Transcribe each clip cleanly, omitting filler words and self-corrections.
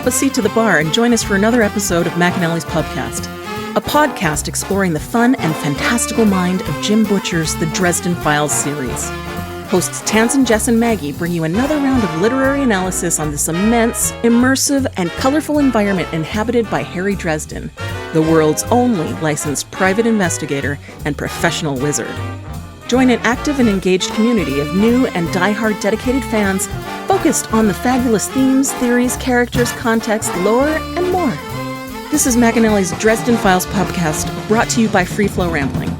a seat to the bar and join us for another episode of McAnally's Pubcast, a podcast exploring the fun and fantastical mind of Jim Butcher's The Dresden Files series. Hosts Tansenn, Jess, and Maggie bring you another round of literary analysis on this immense, immersive, and colorful environment inhabited by Harry Dresden, the world's only licensed private investigator and professional wizard. Join an active and engaged community of new and die-hard dedicated fans focused on the fabulous themes, theories, characters, context, lore, and more. This is McAnally's Dresden Files Pubcast, brought to you by Free Flow Rambling.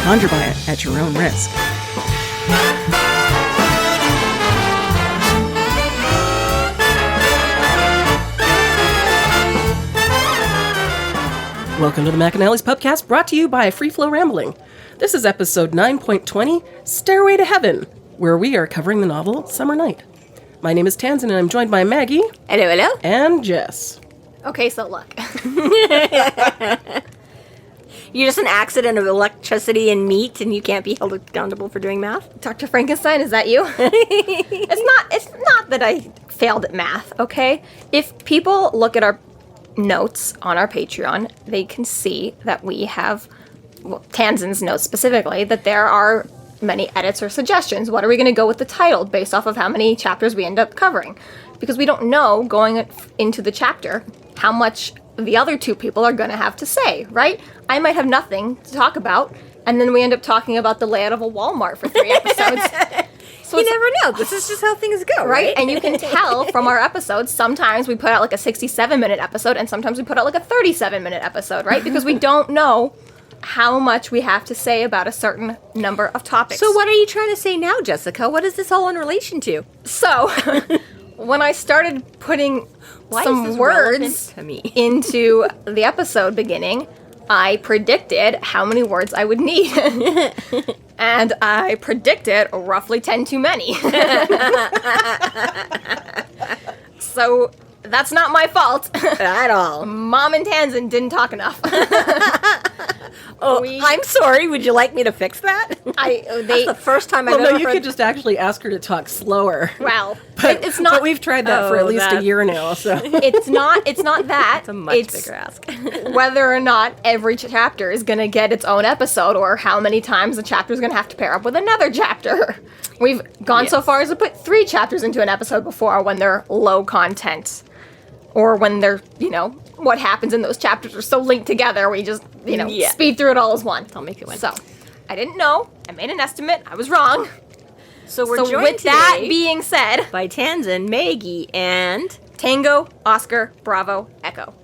Conjure by it at your own risk. Welcome to the McAnally's Pubcast, brought to you by Free Flow Rambling. This is episode 9.20, Stairway to Heaven, where we are covering the novel Summer Night. My name is Tansenn, and I'm joined by Maggie. Hello, hello. And Jess. Okay, so look. You're just an accident of electricity and meat, and you can't be held accountable for doing math? Dr. Frankenstein, is that you? It's not that I failed at math, okay? If people look at our notes on our Patreon, they can see that we have, Tansenn's notes specifically, that there are many edits or suggestions. What are we going to go with the title based off of how many chapters we end up covering? Because we don't know going into the chapter how much the other two people are going to have to say, right? I might have nothing to talk about, and then we end up talking about the layout of a Walmart for 3 episodes. So you never know. This is just how things go, right? And you can tell from our episodes, sometimes we put out like a 67-minute episode, and sometimes we put out like a 37-minute episode, right? Because we don't know how much we have to say about a certain number of topics. So what are you trying to say now, Jessica? What is this all in relation to? So, when I started putting some words into the episode beginning, I predicted how many words I would need. And I predicted roughly 10 too many. So that's not my fault. At all. Mom and Tansenn didn't talk enough. I'm sorry. Would you like me to fix that? That's the first time I've ever No, you heard... could just actually ask her to talk slower. Well, it's not. But we've tried that for at least a year now, so. It's not that. It's a much bigger ask. Whether or not every chapter is going to get its own episode, or how many times the chapter is going to have to pair up with another chapter. We've gone so far as to put 3 chapters into an episode before when they're low content. Or when they're, what happens in those chapters are so linked together, we just, speed through it all as one. I'll make it one. So, I didn't know. I made an estimate. I was wrong. So we're joined with that being said, by Tansenn, Maggie, and Tango, Oscar, Bravo, Echo.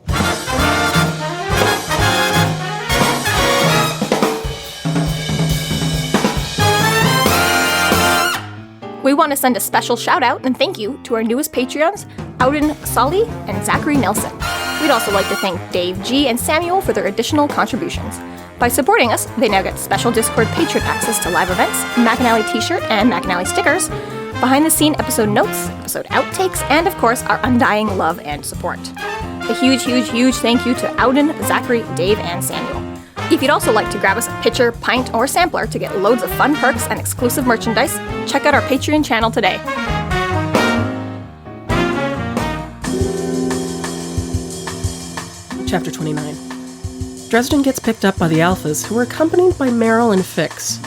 We want to send a special shout out and thank you to our newest Patreons, Leanansidhe and Zachary Nelson. We'd also like to thank Dave G and Samuel for their additional contributions. By supporting us, they now get special Discord patron access to live events, McAnally t-shirt and McAnally stickers, behind-the-scene episode notes, episode outtakes, and of course, our undying love and support. A huge, huge, huge thank you to Auden, Zachary, Dave, and Samuel. If you'd also like to grab us a pitcher, pint, or sampler to get loads of fun perks and exclusive merchandise, check out our Patreon channel today. Chapter 29. Dresden gets picked up by the Alphas, who are accompanied by Meryl and Fix.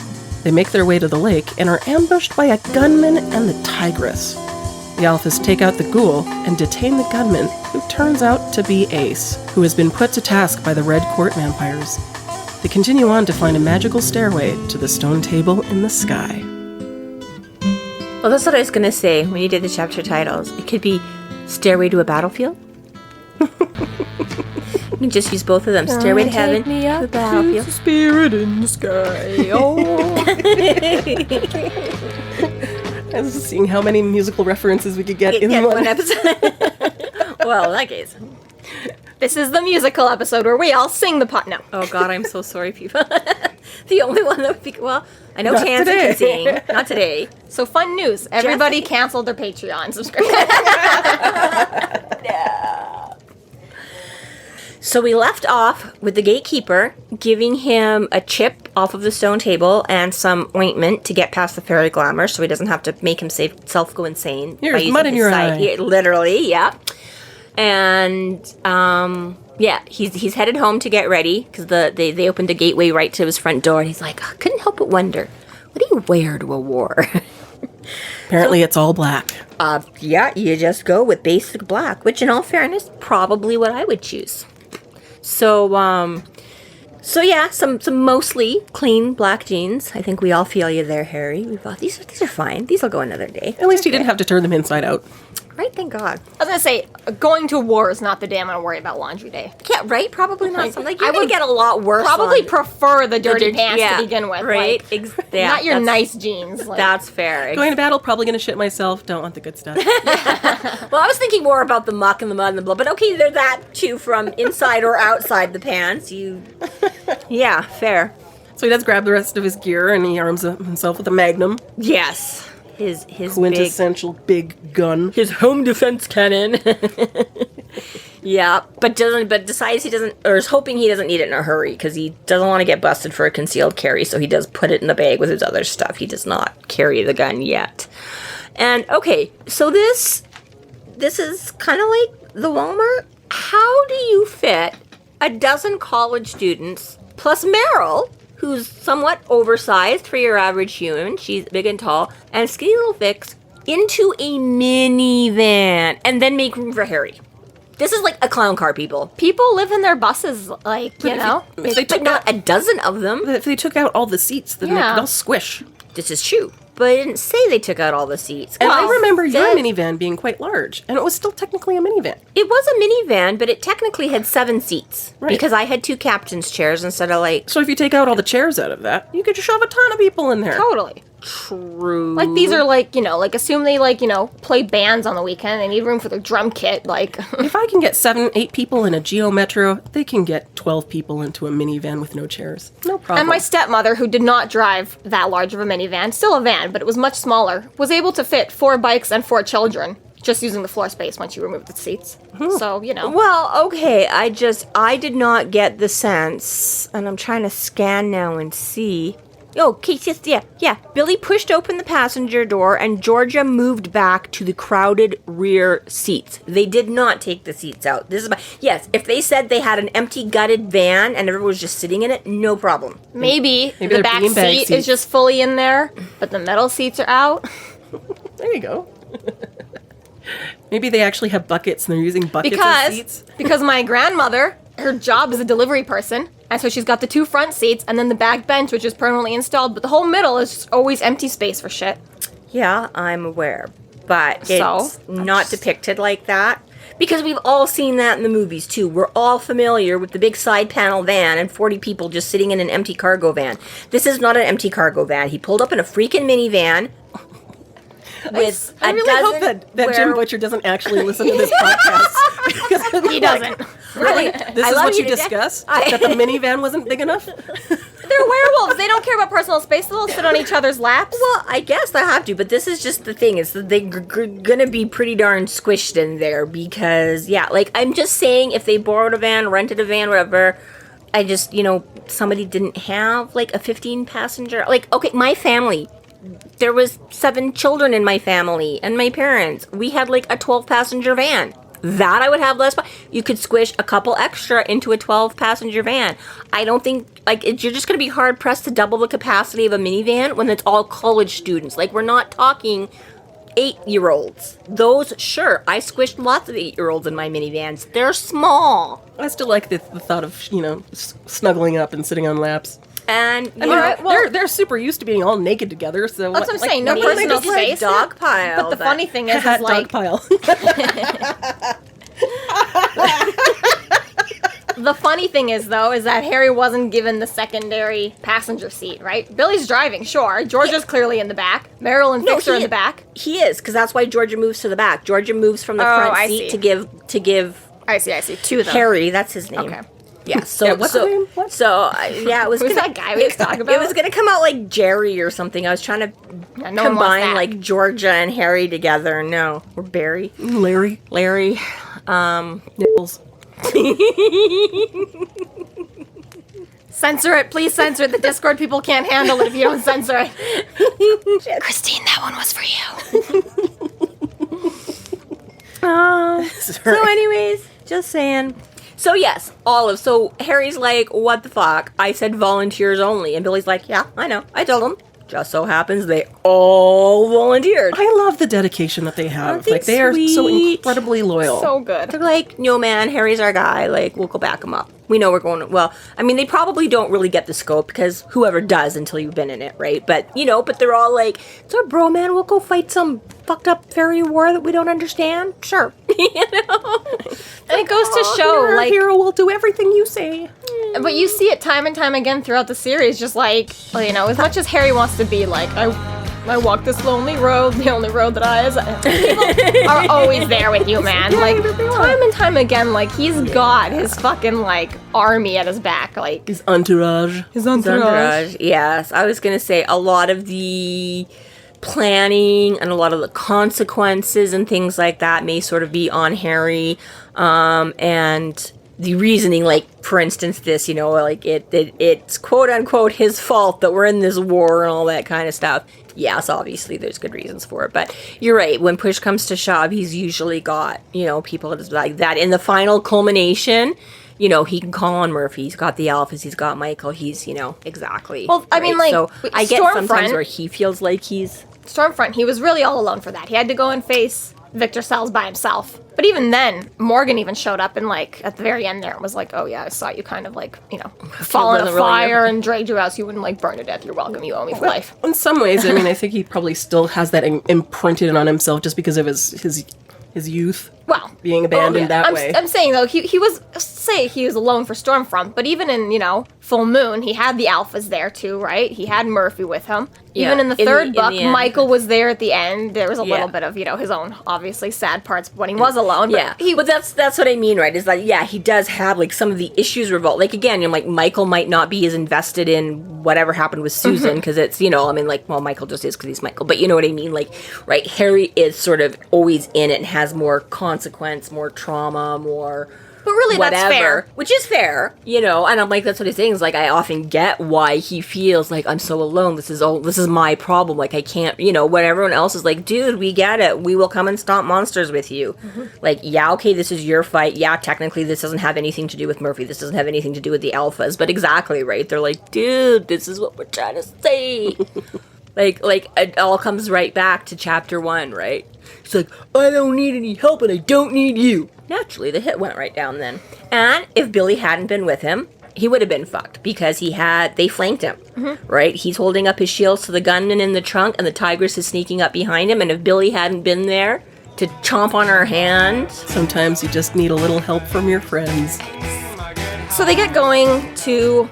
They make their way to the lake and are ambushed by a gunman and the Tigress. The Alphas take out the ghoul and detain the gunman, who turns out to be Ace, who has been put to task by the Red Court vampires. They continue on to find a magical stairway to the stone table in the sky. Well, that's what I was going to say when you did the chapter titles. It could be Stairway to a Battlefield. You can just use both of them. Stairway to Heaven, to a Battlefield. Spirit in the sky. Oh. I was just seeing how many musical references we could get in one episode. Well, in that case. This is the musical episode where we all sing the pot. No. Oh, God, I'm so sorry, people. The only one that would be... Well, I know Tansenn can sing. Not today. So, fun news. Everybody canceled their Patreon subscription. No. So we left off with the gatekeeper giving him a chip off of the stone table and some ointment to get past the fairy glamour so he doesn't have to make himself go insane. Here's mud in your eye. Literally, yeah. And yeah, he's headed home to get ready because they opened a gateway right to his front door, and he's like, I couldn't help but wonder, what do you wear to a war? Apparently it's all black. Yeah, you just go with basic black, which in all fairness, probably what I would choose. So yeah, some mostly clean black jeans. I think we all feel you there, Harry. We thought these are fine. These will go another day. At least you didn't have to turn them inside out. Right, thank God. I was gonna say, going to war is not the day I'm gonna worry about laundry day. Yeah, right? Probably not. Something like I you're gonna would get a lot worse. Probably on prefer the dirty dirty- pants yeah, to begin with, right? Like, Yeah, not your that's- nice jeans. Like, That's fair. Going to battle, probably going to shit myself. Don't want the good stuff. Well, I was thinking more about the muck and the mud and the blood, but okay, they're that too from inside or outside the pants. Yeah, fair. So he does grab the rest of his gear and he arms himself with a magnum. Yes, his Quintessential big gun. his home defense cannon. Yeah, but decides he doesn't, or is hoping he doesn't need it in a hurry because he doesn't want to get busted for a concealed carry. So he does put it in the bag with his other stuff. He does not carry the gun yet. And okay, so this is kind of like the Walmart. How do you fit a dozen college students plus Meryl, who's somewhat oversized for your average human? She's big and tall, and skinny little Vix into a minivan, and then make room for Harry. This is like a clown car, people. people live in their buses, like, you know? If they But took not out, a dozen of them. if they took out all the seats, then they Yeah. could all squish. This is true. But I didn't say they took out all the seats. And Well, I remember your said- minivan being quite large, and it was still technically a minivan. It was a minivan, but it technically had 7 seats. Right. Because I had 2 captain's chairs instead of like... So if you take out all the chairs out of that, you could just shove a ton of people in there. Totally. True. Like, these are like, you know, like, assume they, like, you know, play bands on the weekend. They need room for their drum kit. Like, If I can get 7, 8 people in a Geo Metro, they can get 12 people into a minivan with no chairs. No problem. and my stepmother, who did not drive that large of a minivan, still a van, but it was much smaller, was able to fit 4 bikes and 4 children just using the floor space once you removed the seats. So, you know. Well, okay, I did not get the sense, and I'm trying to scan now and see. Oh, okay, yeah. Billy pushed open the passenger door, and Georgia moved back to the crowded rear seats. They did not take the seats out. Yes, if they said they had an empty gutted van and everyone was just sitting in it, no problem. Maybe the they're back beanbag seat seats. is just fully in there, but the metal seats are out. There you go. Maybe they actually have buckets and they're using buckets as seats. Because my grandmother, her job is a delivery person, and so she's got the 2 front seats and then the back bench, which is permanently installed, but the whole middle is just always empty space for shit. Yeah, I'm aware, but So? it's not depicted like that. Because we've all seen that in the movies, too. We're all familiar with the big side panel van and 40 people just sitting in an empty cargo van. This is not an empty cargo van. He pulled up in a freaking minivan with I a really dozen... hope that Jim Butcher doesn't actually listen to this podcast. Because He doesn't. Really? This I is love what you to death. discuss? That the minivan wasn't big enough? They're werewolves. They don't care about personal space. They'll sit on each other's laps. Well, I guess they have to, but this is just the thing, is that they're gonna be pretty darn squished in there because, yeah, like, I'm just saying if they borrowed a van, rented a van, whatever, I just, somebody didn't have, like, a 15-passenger, like, okay, my family, there was 7 children in my family, and my parents, we had, like, a 12-passenger van. That I would have less. You could squish a couple extra into a 12-passenger van. I don't think, like, you're just going to be hard-pressed to double the capacity of a minivan when it's all college students. Like, we're not talking 8-year-olds. Those, sure, I squished lots of 8-year-olds in my minivans. They're small. I still like the thought of, snuggling up and sitting on laps. And, I mean, they're super used to being all naked together, so... That's what I'm saying. No they personal just, like, space. dog pile, But the funny thing is Dog like, pile. the funny thing is though, is that Harry wasn't given the secondary passenger seat, right? Billy's driving, sure. Georgia's clearly in the back. Meryl and Fix are in the back. He is, because that's why Georgia moves to the back. Georgia moves from the Oh, front I seat see. to give I see. 2 of them. Harry, that's his name. Okay. Yeah, so Yeah, what's his name? What? So yeah, it was Who's gonna, that guy we was talking about? It was gonna come out like Jerry or something. I was trying to Yeah, no one wants combine that. like Georgia and Harry together. No, or Barry, Larry. Larry. Nipples. Censor it, please censor it. The Discord people can't handle it if you don't censor it. Christine, that one was for you. So anyways, just saying. So yes, Olive. So Harry's like, what the fuck? I said volunteers only. And Billy's like, yeah, I know. I told him. Just so happens they all volunteered. I love the dedication that they have. Aren't they Like, they are so sweet? incredibly loyal. So good. They're like, no man, Harry's our guy. Like, we'll go back him up. We know we're going. Well, I mean, they probably don't really get the scope because whoever does until you've been in it, right? But but they're all like, it's our bro, man. We'll go fight some fucked up fairy war that we don't understand. Sure, And it goes to show, Your like, hero will do everything you say. but you see it time and time again throughout the series, just like, as much as Harry wants to be like, I walk this lonely road, the only road that people are always there with you, man. Like, time and time again, like, he's got his fucking, like, army at his back, like. His entourage. His entourage. Yes, I was gonna say a lot of the planning and a lot of the consequences and things like that may sort of be on Harry, and the reasoning, like, for instance, this, like, it's quote unquote his fault that we're in this war and all that kind of stuff. Yes, obviously there's good reasons for it, but you're right. When push comes to shove, he's usually got, people like that. In the final culmination, he can call on Murphy. He's got the Alphas. He's got Michael. He's, exactly. Well, I mean, like, so I get Stormfront- sometimes where he feels like he's... Stormfront, he was really all alone for that. He had to go and face Victor Salles by himself. But even then, Morgan even showed up and, like, at the very end there, was like, oh yeah, I saw you kind of, like, fall in a fire and dragged you out so you wouldn't, like, burn to death. You're welcome. You owe me for life. In some ways, I mean, I think he probably still has that imprinted on himself just because of his youth. Well, being abandoned that way. I'm saying, though, he was alone for Stormfront, but even in, Full Moon, he had the Alphas there, too, right? He had Murphy with him. Yeah, Even in the third book, the end. Michael was there at the end. There was a Yeah. little bit of, his own, obviously, sad parts when he was alone. But But that's what I mean, right? Is that, he does have, like, some of the issues revolt. Like, again, like, Michael might not be as invested in whatever happened with Susan, because it's, Michael just is because he's Michael. But you know what I mean? Like, right, Harry is sort of always in it and has more consequence, more trauma, more... But really, whatever, that's fair. which is fair, and I'm like, that's what he's saying, is like, I often get why he feels like, I'm so alone, this is my problem, like, I can't, when everyone else is like, dude, we get it, we will come and stomp monsters with you, like, yeah, okay, this is your fight, yeah, technically this doesn't have anything to do with Murphy, this doesn't have anything to do with the Alphas, but exactly, right, they're like, dude, this is what we're trying to say. Like, it all comes right back to chapter 1, right? It's like, I don't need any help and I don't need you. Naturally, the hit went right down then. And if Billy hadn't been with him, he would have been fucked because they flanked him, right? He's holding up his shields to the gunman in the trunk and the tigress is sneaking up behind him. And if Billy hadn't been there to chomp on her hand... Sometimes you just need a little help from your friends. So they get going to,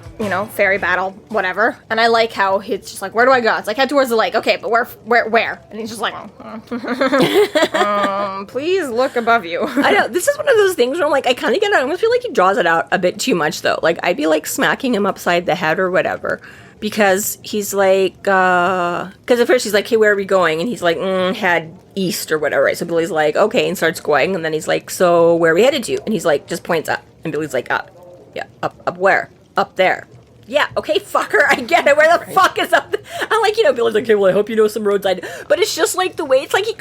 fairy battle, whatever. And I like how he's just like, where do I go? It's like, head towards the lake. Okay, but where? And he's just like, please look above you. I know, this is one of those things where I'm like, I kind of get it. I almost feel like he draws it out a bit too much, though. Like, I'd be, like, smacking him upside the head or whatever. Because he's like, because at first he's like, hey, where are we going? And he's like, head east or whatever, right? So Billy's like, okay, and starts going. And then he's like, so where are we headed to? And he's like, just points up. And Billy's like, up. Yeah, up where? Up there. Yeah, okay, fucker, I get it. Where the fuck is up there? I'm like, Billy's like, okay, well, I hope you know some roads. But it's just like the way, it's like he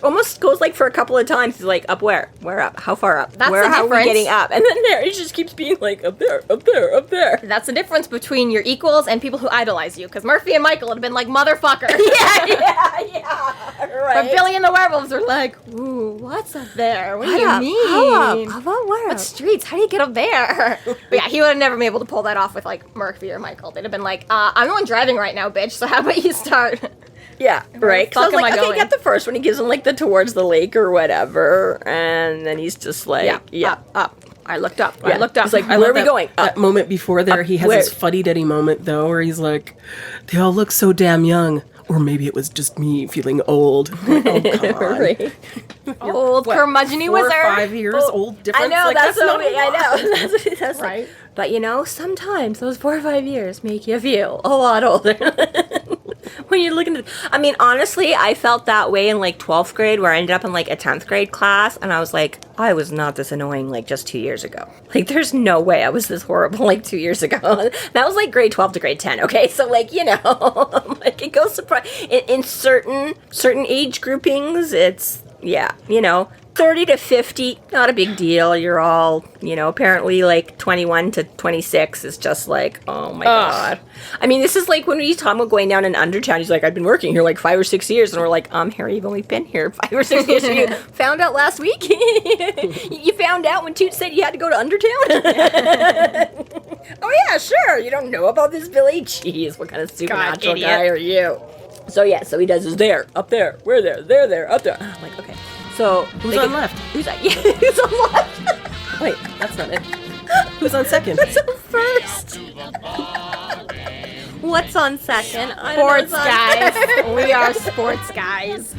almost goes like for a couple of times. He's like, up where? Where up? How far up? That's where the how are we difference. getting up? And then there, he just keeps being like, up there, up there, up there. That's the difference between your equals and people who idolize you. Because Murphy and Michael would have been like, motherfucker. yeah, right. But Billy and the werewolves are like, ooh, what's up there? What do you mean? How up? How about where? What streets? How do you get up there? But yeah, he would have never been able to pull that off with like Murphy or Michael. They'd have been like, I'm the one driving right now, bitch, so how about you start? Yeah, right. Because I was fuck like, am I okay, going? get the first one. He gives him like the towards the lake or whatever, and then he's just like, up. I looked up. Yeah. I looked up. He's like, I where are love we that- going? That moment before there, he has where? his fuddy-duddy moment, though, where he's like, they all look so damn young. Or maybe it was just me feeling old. Oh, come on. Right. old curmudgeon-y 4 wizard. or 5 years old difference. I know, Like, that's what not a I lot. know. That's what he says. Right. But sometimes those 4 or 5 years make you feel a lot older. When you're looking at, I mean, honestly, I felt that way in like 12th grade, where I ended up in like a 10th grade class, and I was like, I was not this annoying like just 2 years ago. Like, there's no way I was this horrible like 2 years ago. That was like grade 12 to grade 10. Okay, so like like it goes in certain age groupings. It's 30 to 50, not a big deal. You're all, apparently like 21 to 26 is just like, oh my God. I mean, this is like when we talk about going down in Undertown. He's like, I've been working here like 5 or 6 years. And we're like, Harry, you've only been here 5 or 6 years. You found out last week? You found out when Toot said you had to go to Undertown? Oh yeah, sure. You don't know about this, Billy? Jeez, what kind of supernatural guy are you? So yeah, so he does his there, up there, we're there, up there. I'm like, okay. So Who's on left? Who's on left? Wait, that's not it. Who's on second? Who's on first? What's on second? Sports guys. We are sports guys.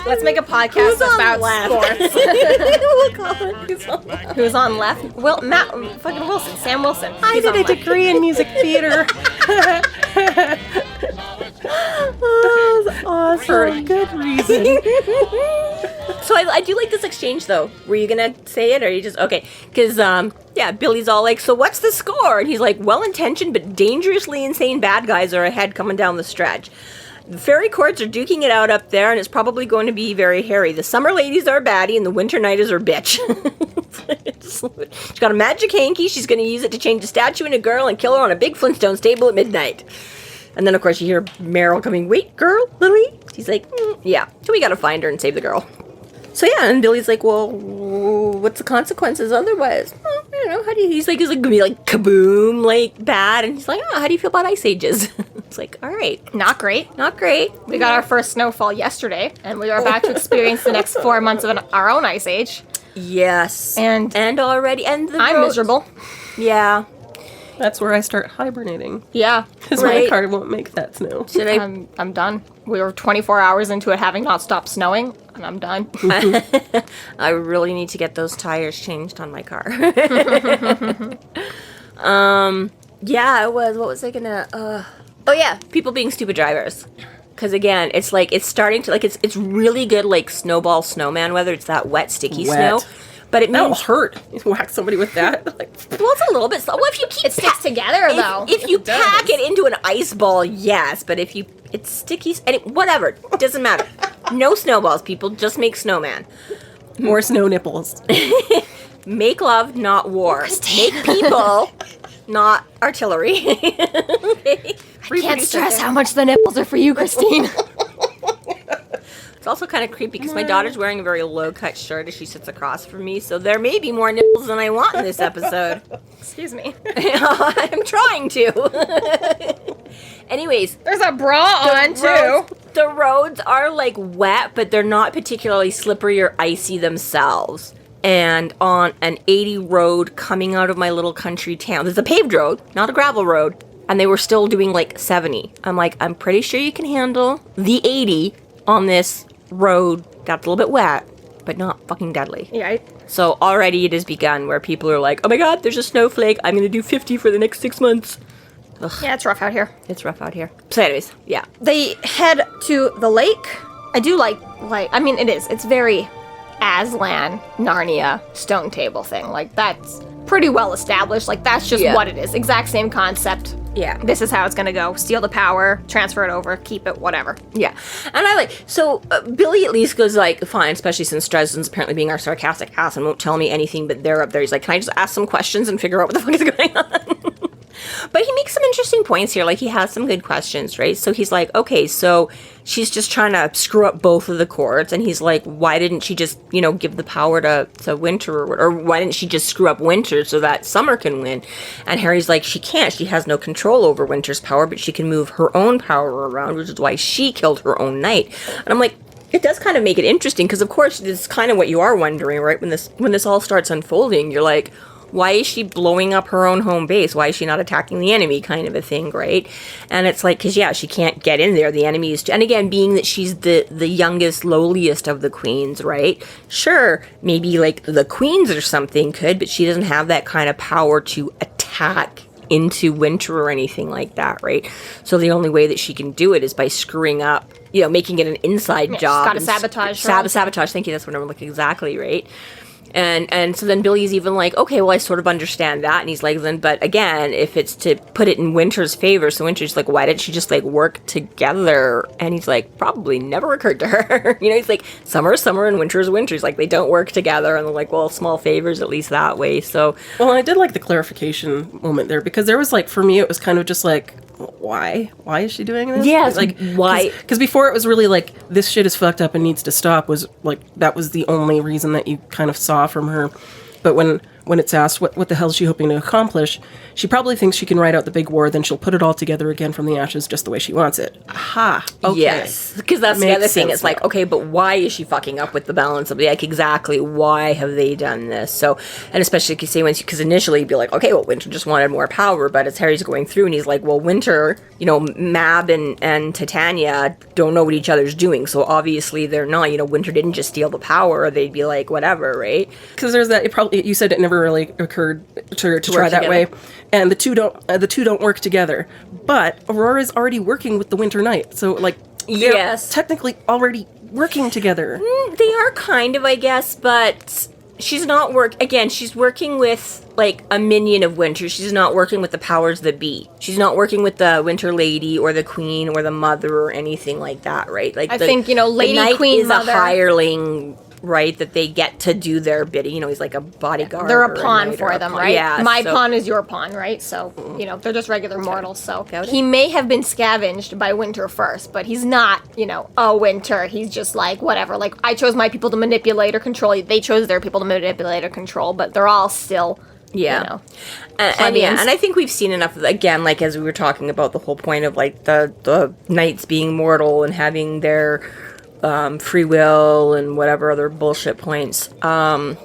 Let's make a podcast about sports. We'll call it Who's on Left. Who's on left? Fucking Wilson. Sam Wilson. I did a degree in music theater. Awesome. For a good reason. So I do like this exchange, though. Were you going to say it, or are you just... Okay, because, Billy's all like, so what's the score? And he's like, well-intentioned but dangerously insane bad guys are ahead coming down the stretch. The fairy courts are duking it out up there, and it's probably going to be very hairy. The summer ladies are baddie, and the winter nighters are bitch. She's got a magic hanky. She's going to use it to change a statue into a girl and kill her on a big Flintstones table at midnight. And then, of course, you hear Meryl coming, wait, girl, Lily? She's like, yeah. So we got to find her and save the girl. So, yeah, and Billy's like, well, what's the consequences otherwise? Well, I don't know. How do you... He's like, going to be like, kaboom, like, bad. And he's like, how do you feel about ice ages? It's like, all right. Not great. Not great. We got our first snowfall yesterday, and we are about to experience the next 4 months of our own ice age. Yes. And already... And I'm miserable. Yeah. That's where I start hibernating. Yeah. Because my car won't make that snow. Should I... I'm done. We were 24 hours into it having not stopped snowing, and I'm done. I really need to get those tires changed on my car. Yeah, it was... What was I gonna... Oh, yeah. People being stupid drivers. Because, again, it's like... It's starting to... Like, it's really good, like, snowball snowman weather. It's that wet, sticky snow. But it That'll means... hurt. You whack somebody with that. Like, Well, it's a little bit slow. Well, if you keep... It sticks together, though. If you pack it into an ice ball, yes. But if you... It's sticky... Whatever. It doesn't matter. No snowballs, people. Just make snowman. more snow nipples. Make love, not war. Make people, not artillery. Okay? I can't stress how much the nipples are for you, Christine. It's also kind of creepy because my daughter's wearing a very low-cut shirt as she sits across from me, so there may be more nipples than I want in this episode. Excuse me. I'm trying to. Anyways. There's a bra on, too. The roads are, like, wet, but they're not particularly slippery or icy themselves. And on an 80 road coming out of my little country town, there's a paved road, not a gravel road, and they were still doing, like, 70. I'm like, I'm pretty sure you can handle the 80 on this road that's a little bit wet, but not fucking deadly. Yeah. So already it has begun where people are like, oh my god, there's a snowflake. I'm going to do 50 for the next 6 months. Ugh. Yeah, it's rough out here. It's rough out here. So anyways, yeah. They head to the lake. I do like, I mean, it is. It's very Aslan, Narnia, stone table thing. Like, that's pretty well established. Like, that's just what it is. Exact same concept. Yeah. This is how it's gonna go. Steal the power, transfer it over, keep it, whatever. Yeah. And I like, so Billy at least goes like, fine, especially since Dresden's apparently being our sarcastic ass and won't tell me anything, but they're up there. He's like, can I just ask some questions and figure out what the fuck is going on? But he makes some interesting points here. Like, he has some good questions, right? So he's like, okay, so she's just trying to screw up both of the courts. And he's like, why didn't she just, give the power to Winter? Or why didn't she just screw up Winter so that Summer can win? And Harry's like, she can't. She has no control over Winter's power, but she can move her own power around, which is why she killed her own knight. And I'm like, it does kind of make it interesting, because, of course, this is kind of what you are wondering, right? When this all starts unfolding, you're like, why is she blowing up her own home base? Why is she not attacking the enemy, kind of a thing, right? And it's like, because, yeah, she can't get in there. The enemy is... And again, being that she's the youngest, lowliest of the queens, right? Sure, maybe, like, the queens or something could, but she doesn't have that kind of power to attack into Winter or anything like that, right? So the only way that she can do it is by screwing up, making it an inside job. She's got to sabotage her. Sabotage, thank you, that's what I'm looking exactly, right? And so then Billy's even like, okay, well, I sort of understand that. And he's like, then, but again, if it's to put it in Winter's favor, so Winter's like, why didn't she just like work together? And he's like, probably never occurred to her. He's like, summer is summer and winter is winter. He's like, they don't work together. And they're like, well, small favors, at least that way. So, well, I did like the clarification moment there, because there was like, for me, it was kind of just like, why is she doing this? Yes, like, why? Because before it was really like, this shit is fucked up and needs to stop, was like, that was the only reason that you kind of saw from her. But when it's asked what the hell is she hoping to accomplish, she probably thinks she can ride out the big war, then she'll put it all together again from the ashes just the way she wants it. Aha. Okay. Yes. Because that's the other thing. It's like, okay, but why is she fucking up with the balance of like, exactly why have they done this? So, and especially if you say, because initially you'd be like, okay, well, Winter just wanted more power, but as Harry's going through and he's like, well, Winter, Mab and Titania don't know what each other's doing, so obviously they're not, Winter didn't just steal the power, or they'd be like, whatever, right? Because there's that, you said it never really occurred to try that together. way, and the two don't work together. But Aurora's already working with the Winter Knight, so like, they're technically already working together. They are kind of, I guess, but she's not she's working with like a minion of Winter. She's not working with the powers that be. She's not working with the Winter Lady or the Queen or the Mother or anything like that, right? Like I think Lady the Knight Queen is Mother. A hireling, right? That they get to do their bidding. He's like a bodyguard. They're a pawn for them, right? Yeah, My pawn is your pawn, right? So, they're just regular mortals. So he may have been scavenged by Winter first, but he's not, Winter. He's just like, whatever. Like, I chose my people to manipulate or control. They chose their people to manipulate or control, but they're all still, and I think we've seen enough of, again, like as we were talking about the whole point of like the knights being mortal and having their free will and whatever other bullshit points. That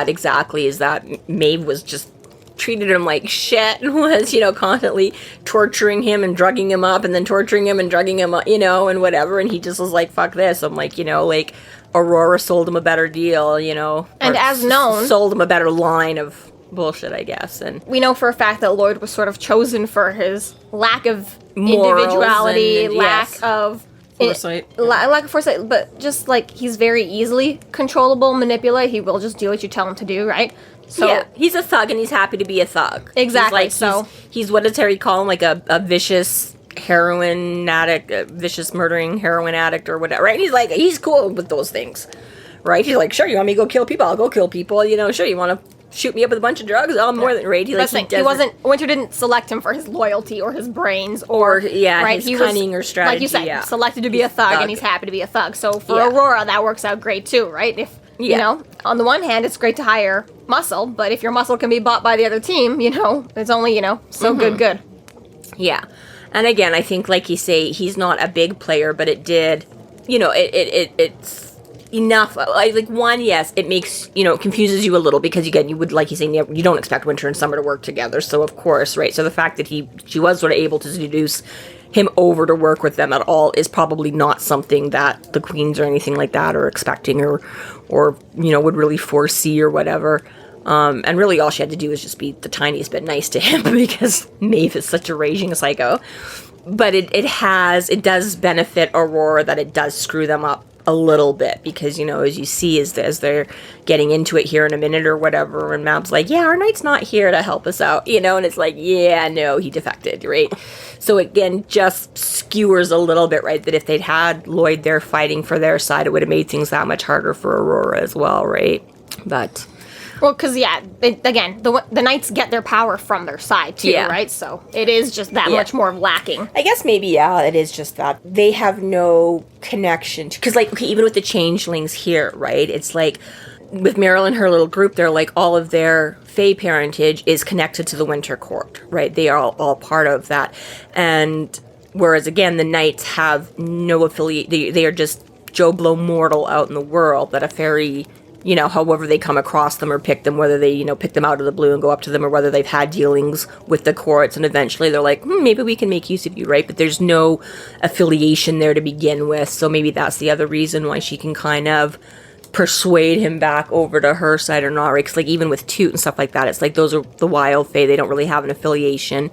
exactly is that Maeve was just treated him like shit and was, constantly torturing him and drugging him up and then torturing him and drugging him up, and whatever. And he just was like, fuck this. I'm like, like Aurora sold him a better deal, And as known, sold him a better line of bullshit, I guess. And we know for a fact that Lloyd was sort of chosen for his lack of morals individuality, and lack of foresight. Lack of foresight, but just like he's very easily controllable, manipulate. He will just do what you tell him to do, right? So yeah, he's a thug and he's happy to be a thug. Exactly. He's what does Harry call him? Like a vicious heroin addict, a vicious murdering heroin addict or whatever, right? He's like, he's cool with those things, right? He's like, sure, you want me to go kill people? I'll go kill people. Sure, you want to shoot me up with a bunch of drugs? I'm more than right. Winter didn't select him for his loyalty or his brains or his cunning or strategy. Like you said, selected to be a thug, and he's happy to be a thug. So for Aurora, that works out great too, right? If on the one hand, it's great to hire muscle, but if your muscle can be bought by the other team, it's only so good. Yeah, and again, I think like you say, he's not a big player, but it did, it's enough. Like one, yes, it makes it confuses you a little because again, you would, like you say, you don't expect Winter and Summer to work together. So of course, right. So the fact that she was sort of able to seduce him over to work with them at all is probably not something that the Queens or anything like that are expecting or would really foresee or whatever. And really all she had to do was just be the tiniest bit nice to him because Maeve is such a raging psycho. But it does benefit Aurora that it does screw them up a little bit because, as you see, as they're getting into it here in a minute or whatever, and Mab's like, yeah, our knight's not here to help us out, and it's like, yeah, no, he defected, right? So again, just skewers a little bit, right, that if they'd had Lloyd there fighting for their side, it would have made things that much harder for Aurora as well, right? But... Well, because, the knights get their power from their side, too, right? So it is just that much more lacking. I guess maybe, it is just that. They have no connection. Because, even with the changelings here, right? It's like, with Meryl and her little group, they're like, all of their Fae parentage is connected to the Winter Court, right? They are all part of that. And whereas, again, the knights have no affiliate. They are just Joe Blow mortal out in the world that a fairy... however they come across them or pick them, whether they, pick them out of the blue and go up to them or whether they've had dealings with the courts and eventually they're like, maybe we can make use of you, right? But there's no affiliation there to begin with. So maybe that's the other reason why she can kind of persuade him back over to her side or not, right? Because even with Toot and stuff like that, it's like those are the wild Fae. They don't really have an affiliation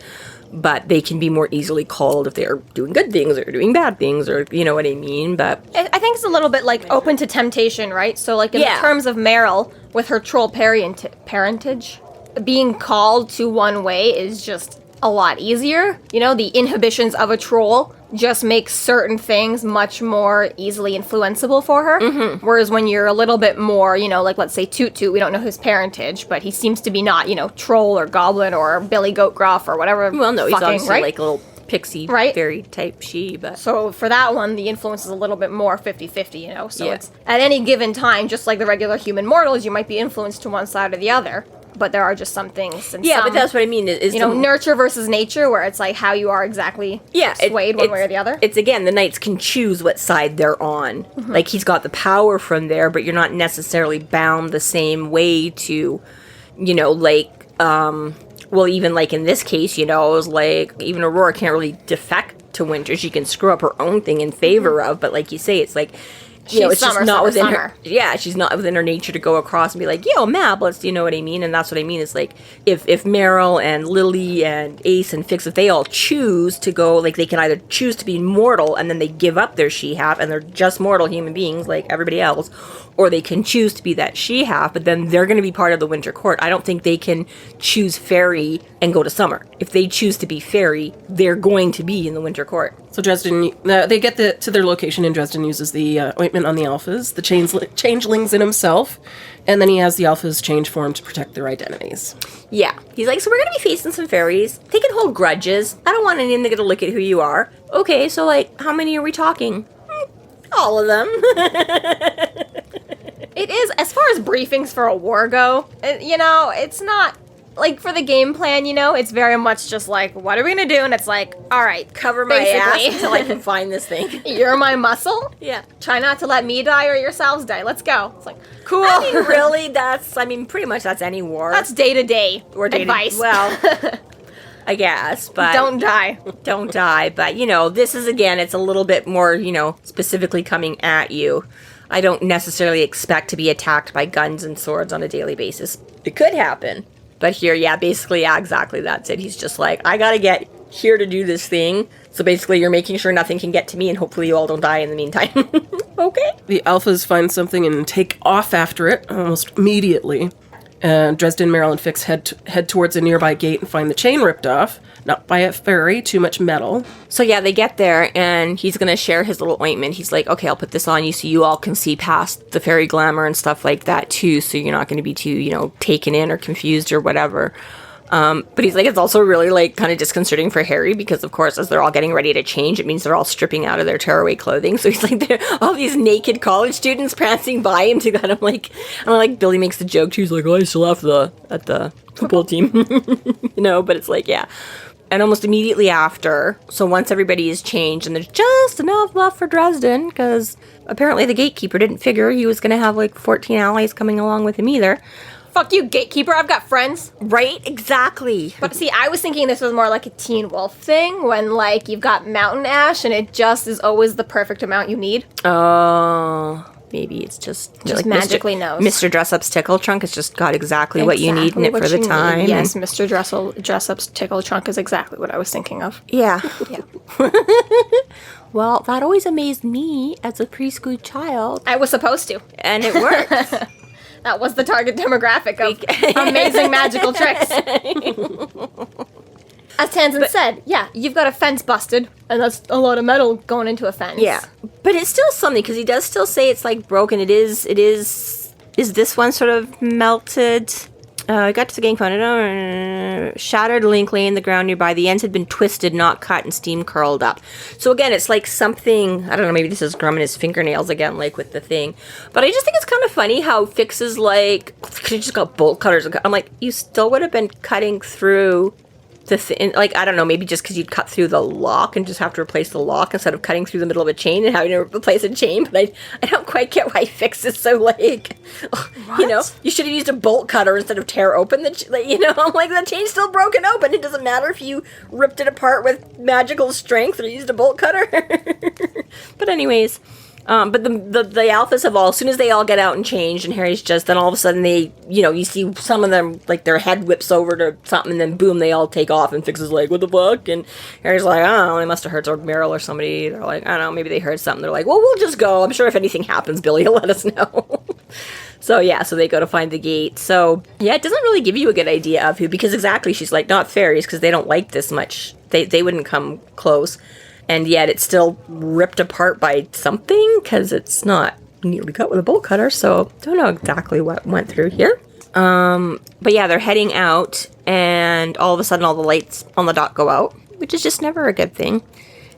but they can be more easily called if they're doing good things or doing bad things, or you know what I mean. But I think it's a little bit like open to temptation, right? So like in the terms of Meryl, with her troll parentage, being called to one way is just a lot easier. You know, the inhibitions of a troll just make certain things much more easily influenceable for her. Whereas when you're a little bit more, you know, like let's say Toot Toot, we don't know his parentage, but he seems to be not, you know, troll or goblin or Billy Goat Gruff or whatever. well, no, he's fucking, obviously right? like a little pixie Right. fairy type she, but So for that one, the influence is a little bit more 50-50, you know? So Yeah. it's at any given time, just like the regular human mortals, you might be influenced to one side or the other. But there are just some things. And yeah, some, but that's what I mean. Is you know, nurture versus nature, where it's like how you are exactly swayed one way or the other. It's again, the knights can choose what side they're on. Like he's got the power from there, but you're not necessarily bound the same way to, you know, like, well, even like in this case, you know, it was like even Aurora can't really defect to Winter. She can screw up her own thing in favor of, but like you say, it's like, you know, it's summer, just not summer, within summer. her. Yeah, she's not within her nature to go across and be like, yo, Mab, let's, you know what I mean? And that's what I mean. It's like, if Meryl and Lily and Ace and Fix, if they all choose to go, like, they can either choose to be mortal and then they give up their she-half and they're just mortal human beings like everybody else, or they can choose to be that she-half, but then they're going to be part of the Winter Court. I don't think they can choose fairy and go to summer. If they choose to be fairy, they're going to be in the Winter Court. So Dresden, they get to their location, and Dresden uses the ointment on the alphas, the changelings in himself, and then he has the alphas change form to protect their identities. Yeah. He's like, so we're going to be facing some fairies. They can hold grudges. I don't want any of them to look at who you are. Okay, so, like, how many are we talking? All of them. It is, as far as briefings for a war go, you know, it's not, like, for the game plan, you know, it's very much just like, what are we gonna do? And it's like, all right, Cover my ass until I can find this thing. You're my muscle? Yeah. Try not to let me die or yourselves die. Let's go. It's like, cool. I mean, really, pretty much that's any war. That's day-to-day advice. Well, I guess, but... Don't die. Don't die. But, you know, this is, again, it's a little bit more, you know, specifically coming at you. I don't necessarily expect to be attacked by guns and swords on a daily basis. It could happen. But here, yeah, basically, yeah, exactly, that's it. He's just like, I gotta get here to do this thing. So basically, you're making sure nothing can get to me, and hopefully you all don't die in the meantime. Okay. The alphas find something and take off after it almost immediately. Dresden, Meryl, and Fix head towards a nearby gate and find the chain ripped off. Not by a fairy, too much metal. So yeah, they get there, and he's gonna share his little ointment. He's like, okay, I'll put this on you so you all can see past the fairy glamour and stuff like that too, so you're not gonna be too, you know, taken in or confused or whatever. But he's like, it's also really, like, kind of disconcerting for Harry because, of course, as they're all getting ready to change, it means they're all stripping out of their tearaway clothing. So he's like, all these naked college students prancing by him to kind of, like, I don't know, like, Billy makes the joke, too. He's like, oh, I still have at the football team. You know, but it's like, yeah. And almost immediately after, so once everybody is changed, and there's just enough left for Dresden, because apparently the gatekeeper didn't figure he was going to have, like, 14 allies coming along with him either. Fuck you, gatekeeper. I've got friends. Right? Exactly. But see, I was thinking this was more like a Teen Wolf thing, when, like, you've got mountain ash, and it just is always the perfect amount you need. Oh, maybe it's just like magically knows. Mr. Dressup's tickle trunk has just got exactly what you need in it for the time. Need. Yes, Mr. Dressup's tickle trunk is exactly what I was thinking of. Yeah. Yeah. Well, that always amazed me as a preschool child. I was supposed to. And it worked. That was the target demographic of amazing magical tricks. As Tansenn said, yeah, you've got a fence busted, and that's a lot of metal going into a fence. Yeah. But it's still something, because he does still say it's, like, broken. Is this one sort of melted? I got to the game phone. Shattered link lay in the ground nearby. The ends had been twisted, not cut, and steam curled up. So again, it's like something, I don't know, maybe this is Grum and his fingernails again, like with the thing. But I just think it's kind of funny how Fix is like, you just got bolt cutters. I'm like, you still would have been cutting through the thing. Like, I don't know, maybe just because you'd cut through the lock and just have to replace the lock instead of cutting through the middle of a chain and having to replace a chain. But I don't quite get why Fix is so, like, what? You know, you should have used a bolt cutter instead of tear open the, you know, I'm like, the chain's still broken open. It doesn't matter if you ripped it apart with magical strength or used a bolt cutter. But anyways, But the alphas have all, as soon as they all get out and changed, and Harry's just, then all of a sudden they, you see some of them, like, their head whips over to something, and then boom, they all take off, and Fix is like, what the fuck? And Harry's like, I don't know, they must have heard Meryl or somebody. They're like, I don't know, maybe they heard something. They're like, well, we'll just go. I'm sure if anything happens, Billy will let us know. So they go to find the gate. So, yeah, it doesn't really give you a good idea of who, because exactly, she's like, not fairies, because they don't like this much. They wouldn't come close. And yet it's still ripped apart by something, because it's not neatly cut with a bolt cutter, so don't know exactly what went through here. But yeah, they're heading out, and all of a sudden all the lights on the dock go out, which is just never a good thing.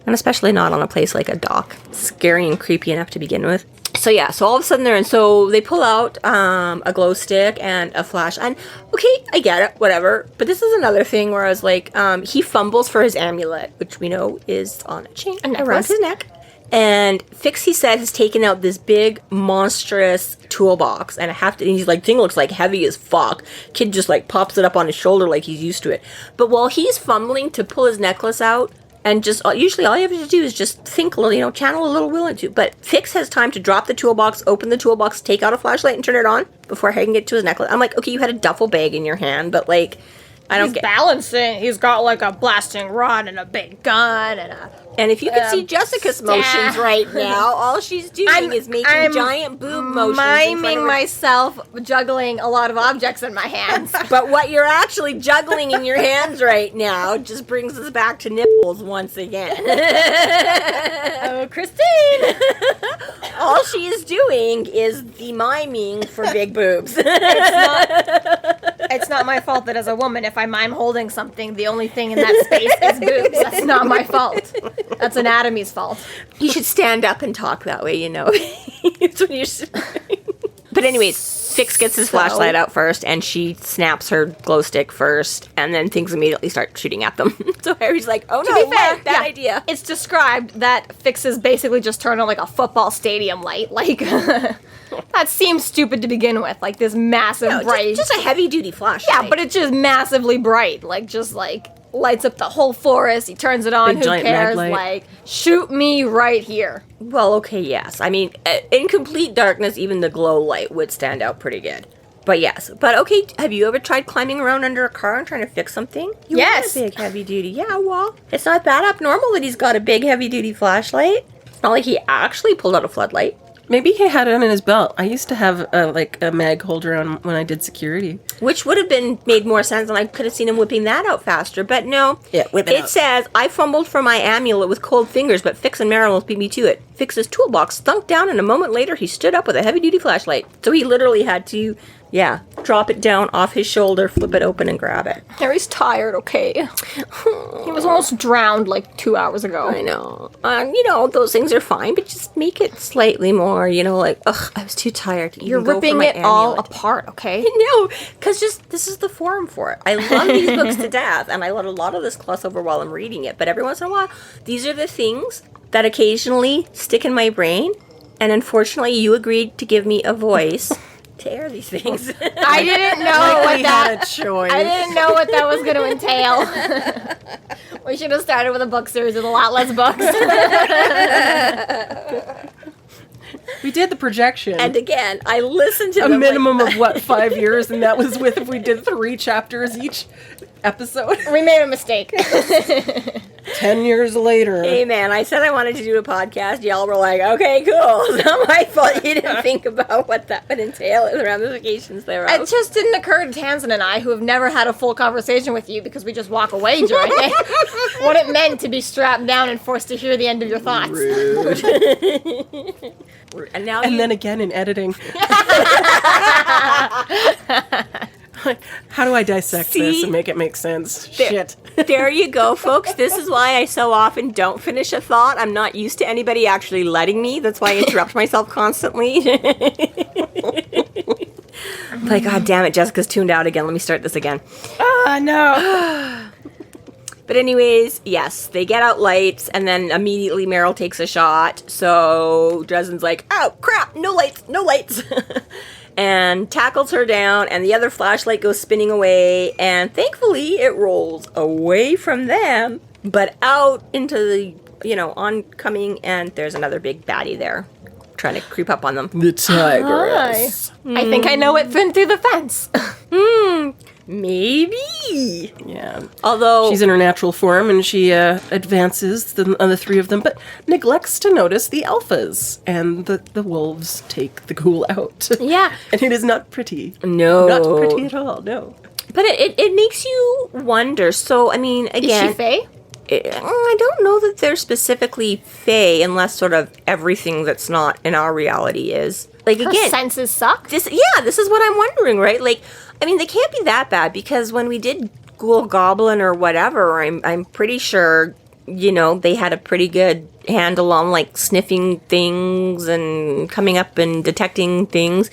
And especially not on a place like a dock. Scary and creepy enough to begin with. So yeah, so all of a sudden they pull out a glow stick and a flash. And okay, I get it, whatever. But this is another thing where I was like, he fumbles for his amulet, which we know is on a chain around his neck. And Fix, he said, has taken out this big, monstrous toolbox. And he's like, thing looks like heavy as fuck. Kid just like pops it up on his shoulder like he's used to it. But while he's fumbling to pull his necklace out, and just, usually all you have to do is just think a little, channel a little will into it. But Fix has time to drop the toolbox, open the toolbox, take out a flashlight and turn it on before Harry can get to his necklace. I'm like, okay, you had a duffel bag in your hand, but like, I don't get... He's balancing. He's got like a blasting rod and a big gun and a... And if you could see Jessica's motions right now, all she's doing is making giant boob motions. Miming myself juggling a lot of objects in my hands. But what you're actually juggling in your hands right now just brings us back to nipples once again. Oh, Christine! All she is doing is the miming for big boobs. It's not my fault that as a woman, if I mime holding something, the only thing in that space is boobs. That's not my fault. That's anatomy's fault. You should stand up and talk that way, It's when you're... But anyways, Fix gets his flashlight out first, and she snaps her glow stick first, and then things immediately start shooting at them. So Harry's like, oh no, bad idea. It's described that Fix is basically just turned on like a football stadium light. Like, that seems stupid to begin with. Like this massive bright... Just a heavy-duty flashlight. Yeah, but it's just massively bright. Like, just like... lights up the whole forest. He turns it on. Big, Who cares? Like, shoot me right here. Well, okay, yes. I mean, in complete darkness, even the glow light would stand out pretty good. But yes. But okay, have you ever tried climbing around under a car and trying to fix something? Yes. Want a big heavy duty. Yeah, well, it's not that abnormal that he's got a big heavy duty flashlight. It's not like he actually pulled out a floodlight. Maybe he had it in his belt. I used to have a mag holder on when I did security. Which would have made more sense, and I could have seen him whipping that out faster. But no. Yeah, whip it out. It says, I fumbled for my amulet with cold fingers, but Fix and Marilyn beat me to it. Fix's toolbox thunk down, and a moment later he stood up with a heavy-duty flashlight. So he literally had to, drop it down off his shoulder, flip it open, and grab it. Harry's tired, okay? He was almost drowned like 2 hours ago. I know. Those things are fine, but just make it slightly more, like, ugh, I was too tired to You're even go ripping for my it all amulet. apart, okay? No, because this is the forum for it. I love these books to death, and I let a lot of this gloss over while I'm reading it, but every once in a while, these are the things that occasionally stick in my brain, and unfortunately, you agreed to give me a voice to air these things. I didn't know what that... choice. I didn't know what that was going to entail. We should have started with a book series with a lot less books. We did the projection. And again, I listened to a them minimum of 5 years, and that was if we did 3 chapters each episode. We made a mistake. 10 years later. Hey man, I said I wanted to do a podcast. Y'all were like, okay, cool. It's not my fault you didn't think about what that would entail and the ramifications thereof. It just didn't occur to Tansenn and I, who have never had a full conversation with you because we just walk away during it, what it meant to be strapped down and forced to hear the end of your thoughts. Rude. And then again in editing. How do I dissect this and make it make sense? Shit. There you go, folks. This is why I so often don't finish a thought. I'm not used to anybody actually letting me. That's why I interrupt myself constantly. Like, God damn it, Jessica's tuned out again. Let me start this again. No. But anyways, yes, they get out lights, and then immediately Meryl takes a shot. So Dresden's like, oh, crap, no lights. And tackles her down, and the other flashlight goes spinning away, and thankfully it rolls away from them, but out into the, oncoming, and there's another big baddie there. trying to creep up on them. The tigress. I think I know it through the fence. Maybe. Yeah. Although She's in her natural form, and she advances on the three of them, but neglects to notice the alphas, and the wolves take the ghoul out. Yeah. And it is not pretty. No. Not pretty at all, no. But it makes you wonder. So, I mean, again... Is she Fae? I don't know that they're specifically Fae, unless sort of everything that's not in our reality is. Like, Her again... senses suck? This is what I'm wondering, right? Like, I mean, they can't be that bad, because when we did Ghoul Goblin or whatever, I'm pretty sure, they had a pretty good handle on, like, sniffing things and coming up and detecting things.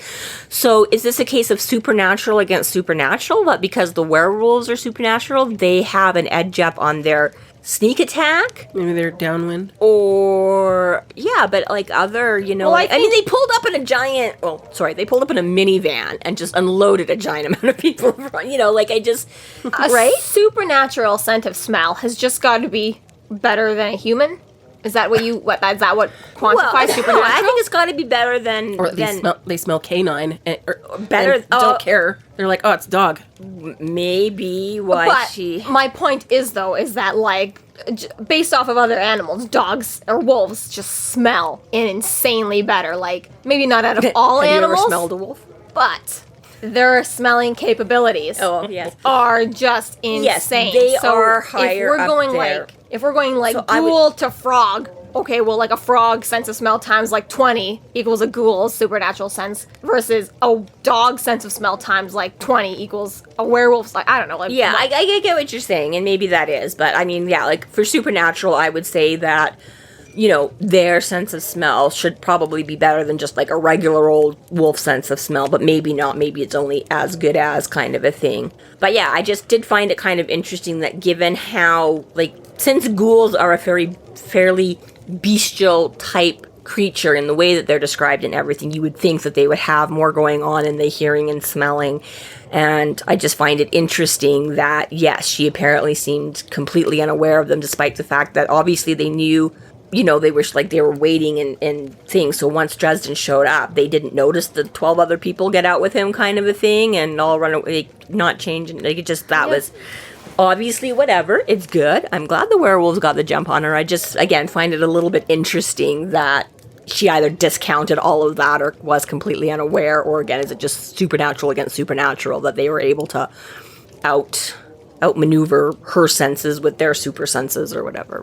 So is this a case of supernatural against supernatural? But because the werewolves are supernatural, they have an edge up on their sneak attack? Maybe they're downwind. Or, yeah, but like other, Well, I I mean, they pulled up in a minivan and just unloaded a giant amount of people. Right? Supernatural scent of smell has just got to be better than a human? Is that what quantifies supernatural? I think it's got to be better than... Or they smell canine. Or better- and don't care. They're like, oh, it's a dog. Maybe why But my point is that, like, based off of other animals, dogs or wolves just smell insanely better. Like, maybe not out of all Have animals. you ever smelled a wolf? But their smelling capabilities Yes. are just insane. they so are higher if we're up going there. if we're going like So I ghoul to frog, okay, well, like a frog sense of smell times like 20 equals a ghoul's supernatural sense versus a dog sense of smell times like 20 equals a werewolf's, like, I don't know. Like, Yeah, I get what you're saying, and maybe that is, but I mean, yeah, like for supernatural, I would say that, their sense of smell should probably be better than just like a regular old wolf sense of smell, but maybe not. Maybe it's only as good as kind of a thing. But yeah, I just did find it kind of interesting that given how, like, since ghouls are a fairly bestial type creature in the way that they're described and everything, you would think that they would have more going on in the hearing and smelling. And I just find it interesting that, yes, she apparently seemed completely unaware of them, despite the fact that obviously they knew, they were waiting and things. So once Dresden showed up, they didn't notice the 12 other people get out with him, kind of a thing, and all run away, not changing. Like, it just, that was obviously whatever. It's good. I'm glad the werewolves got the jump on her. I just, again, find it a little bit interesting that she either discounted all of that or was completely unaware, or again, is it just supernatural against supernatural that they were able to outmaneuver her senses with their super senses or whatever.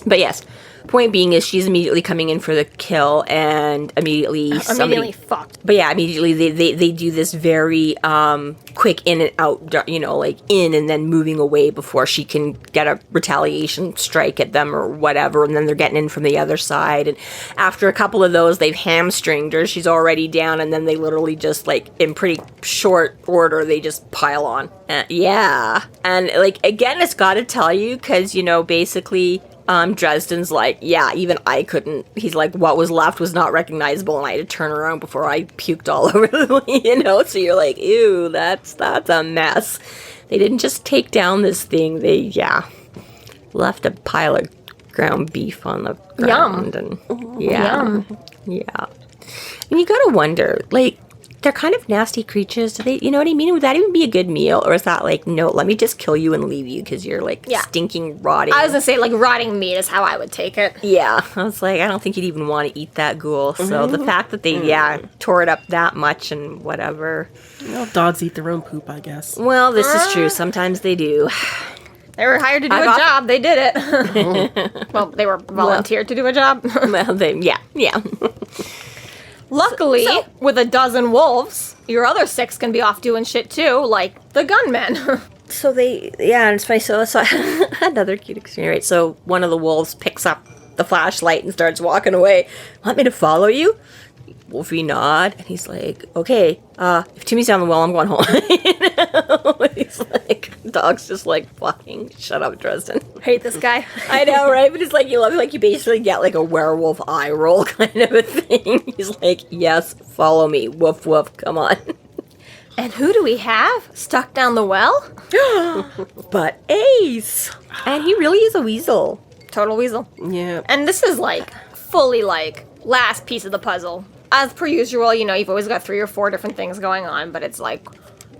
But yes, point being is she's immediately coming in for the kill, and immediately fucked. But yeah, immediately they do this very quick in and out, like in and then moving away before she can get a retaliation strike at them or whatever, and then they're getting in from the other side, and after a couple of those, they've hamstringed her. She's already down, and then they literally just, like, in pretty short order, they just pile on. Yeah. And, like, again, it's got to tell you, because, basically... Dresden's like, yeah, even I couldn't. He's like, what was left was not recognizable, and I had to turn around before I puked all over the, So you're like, ew, that's a mess. They didn't just take down this thing. They, left a pile of ground beef on the ground. Yum. And, Yum. Yeah. And you gotta wonder, like, they're kind of nasty creatures. Do they, you know what I mean? Would that even be a good meal? Or is that like, no, let me just kill you and leave you because you're like stinking, rotting? I was going to say, like, rotting meat is how I would take it. Yeah. I was like, I don't think you'd even want to eat that ghoul. So the fact that they, tore it up that much and whatever. Well, dogs eat their own poop, I guess. Well, this is true. Sometimes they do. They were hired to do a job. They did it. Well, they were volunteered to do a job. Well, yeah. Luckily, with a dozen wolves, your other 6 can be off doing shit too, like the gunmen. So and it's funny, so another cute experience, right? So one of the wolves picks up the flashlight and starts walking away. Want me to follow you? Wolfie nod, and he's like, okay, if Timmy's down the well, I'm going home. He's like, dog's just like, fucking shut up, Dresden. Hate this guy. I know, right? But it's like, you love it, like you basically get like a werewolf eye roll kind of a thing. He's like, yes, follow me, woof woof, come on. And who do we have stuck down the well? But Ace. And he really is a weasel. Total weasel. Yeah. And this is like fully, like, last piece of the puzzle. As per usual, you know, you've always got 3 or 4 different things going on, but it's like,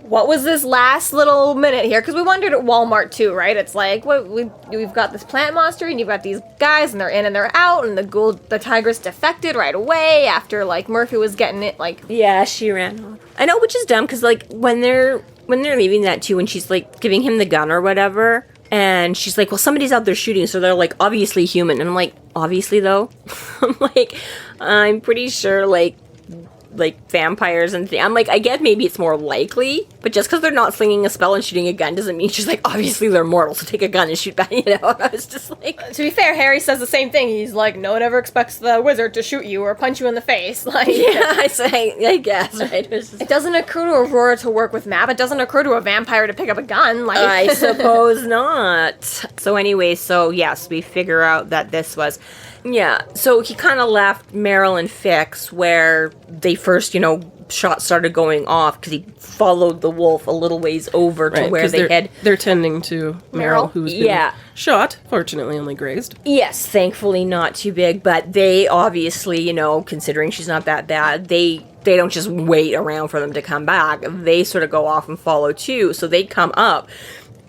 what was this last little minute here? Because we wondered at Walmart, too, right? It's like, we've got this plant monster, and you've got these guys, and they're in and they're out, and the tigress defected right away after, like, Murphy was getting it, like... Yeah, she ran off. I know, which is dumb, because, like, when they're leaving that, too, and she's, like, giving him the gun or whatever, and she's like, well, somebody's out there shooting, so they're, like, obviously human. And I'm like, obviously, though? I'm like, I'm pretty sure, like, vampires and I'm like, I guess maybe it's more likely, but just because they're not slinging a spell and shooting a gun doesn't mean she's like, obviously they're mortal, so take a gun and shoot back, you know? And I was just like... To be fair, Harry says the same thing. He's like, no one ever expects the wizard to shoot you or punch you in the face. Like, yeah, I guess, right? It doesn't occur to Aurora to work with Mab. It doesn't occur to a vampire to pick up a gun. Like, I suppose not. So anyway, yes, we figure out that this was... Yeah, so he kind of left Meryl and Fix where they first, you know, shots started going off because he followed the wolf a little ways over to where they had... They're tending to Meryl, who's been shot, fortunately only grazed. Yes, thankfully not too big, but they obviously, you know, considering she's not that bad, they don't just wait around for them to come back. They sort of go off and follow too, so they come up.